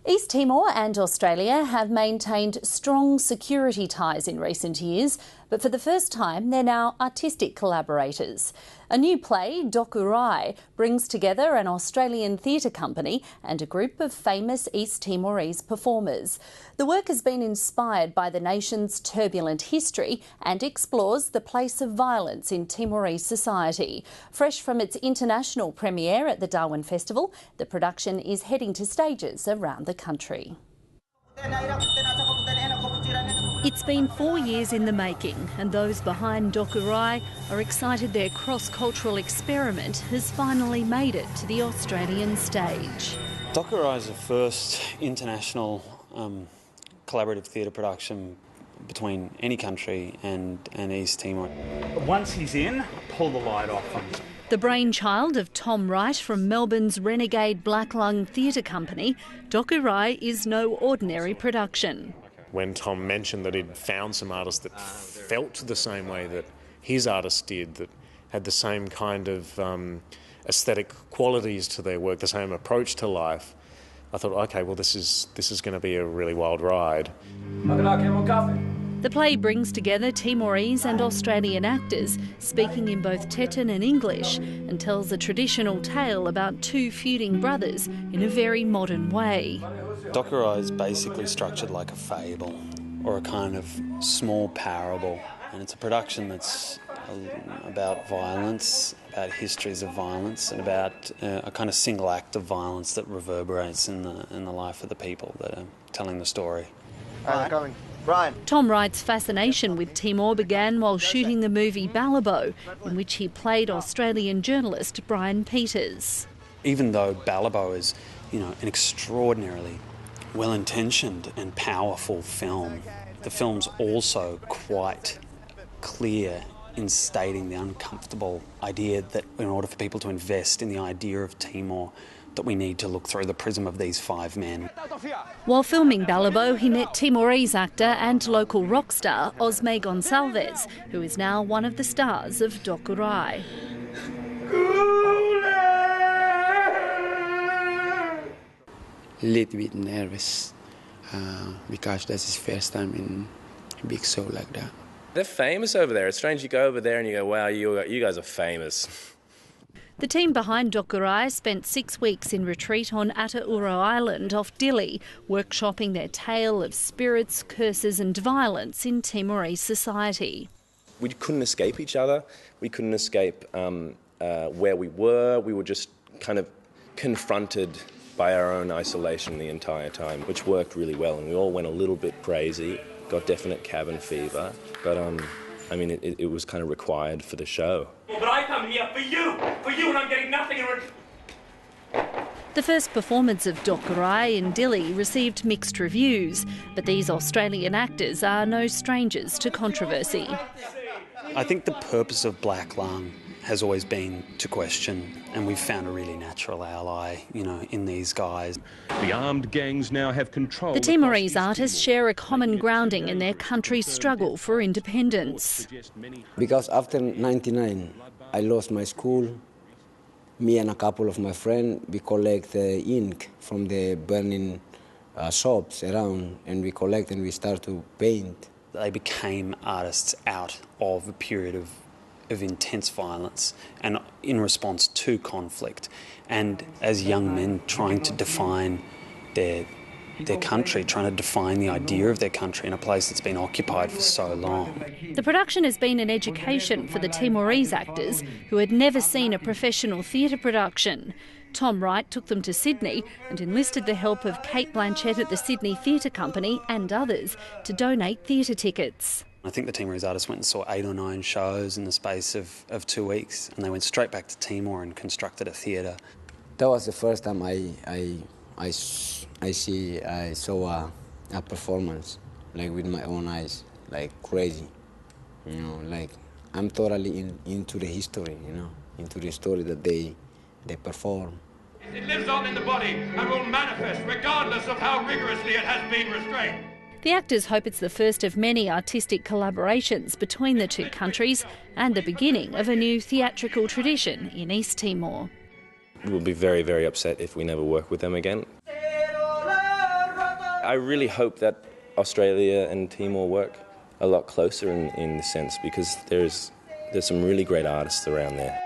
East Timor and Australia have maintained strong security ties in recent years, but for the first time they're now artistic collaborators. A new play, Doku Rai, brings together an Australian theatre company and a group of famous East Timorese performers. The work has been inspired by the nation's turbulent history and explores the place of violence in Timorese society. Fresh from its international premiere at the Darwin Festival, the production is heading to stages around the country. It's been 4 years in the making, and those behind Doku Rai are excited their cross-cultural experiment has finally made it to the Australian stage. Doku Rai is the first international collaborative theatre production between any country and East Timor. Once he's in, pull the light off him. The brainchild of Tom Wright from Melbourne's renegade Black Lung Theatre Company, Doku Rai is no ordinary production. When Tom mentioned that he'd found some artists that felt the same way that his artists did, that had the same kind of aesthetic qualities to their work, the same approach to life, I thought, OK, well, this is going to be a really wild ride. The play brings together Timorese and Australian actors, speaking in both Teton and English, and tells a traditional tale about two feuding brothers in a very modern way. Doku Rai is basically structured like a fable or a kind of small parable, and it's a production that's about violence, about histories of violence, and about a kind of single act of violence that reverberates in the life of the people that are telling the story. How's it going? Brian. Tom Wright's fascination with Timor began while shooting the movie Ballabo, in which he played Australian journalist Brian Peters. Even though Ballabo is, an extraordinarily well-intentioned and powerful film, the film's also quite clear in stating the uncomfortable idea that in order for people to invest in the idea of Timor, that we need to look through the prism of these five men. While filming Ballabo, he met Timorese actor and local rock star Osme Gonçalves, who is now one of the stars of Doku Rai. A little bit nervous because that's his first time in a big show like that. They're famous over there. It's strange you go over there and you go, wow, you guys are famous. The team behind Doku Rai spent 6 weeks in retreat on Atauro Island off Dili, workshopping their tale of spirits, curses and violence in Timorese society. We couldn't escape each other. We couldn't escape where we were. We were just kind of confronted by our own isolation the entire time, which worked really well. And we all went a little bit crazy, got definite cabin fever. But, it was kind of required for the show. But I come here for you, and I'm getting nothing in return. The first performance of Doku Rai in Dili received mixed reviews, but these Australian actors are no strangers to controversy. I think the purpose of Black Lung has always been to question, and we've found a really natural ally, in these guys. The armed gangs now have control. The Timorese artists share a common grounding in their country's struggle for independence. Because after '99, I lost my school. Me and a couple of my friends, we collect the ink from the burning shops around, and we collect and we start to paint. They became artists out of a period of intense violence and in response to conflict, and as young men trying to define their country, trying to define the idea of their country in a place that's been occupied for so long. The production has been an education for the Timorese actors who had never seen a professional theatre production. Tom Wright took them to Sydney and enlisted the help of Kate Blanchett at the Sydney Theatre Company and others to donate theatre tickets. I think the Timorese artists went and saw 8 or 9 shows in the space of 2 weeks, and they went straight back to Timor and constructed a theatre. That was the first time I saw a performance, like with my own eyes, like crazy. I'm totally into the history, into the story that they perform. It lives on in the body and will manifest regardless of how rigorously it has been restrained. The actors hope it's the first of many artistic collaborations between the two countries and the beginning of a new theatrical tradition in East Timor. We'll be very, very upset if we never work with them again. I really hope that Australia and Timor work a lot closer in this sense, because there's some really great artists around there.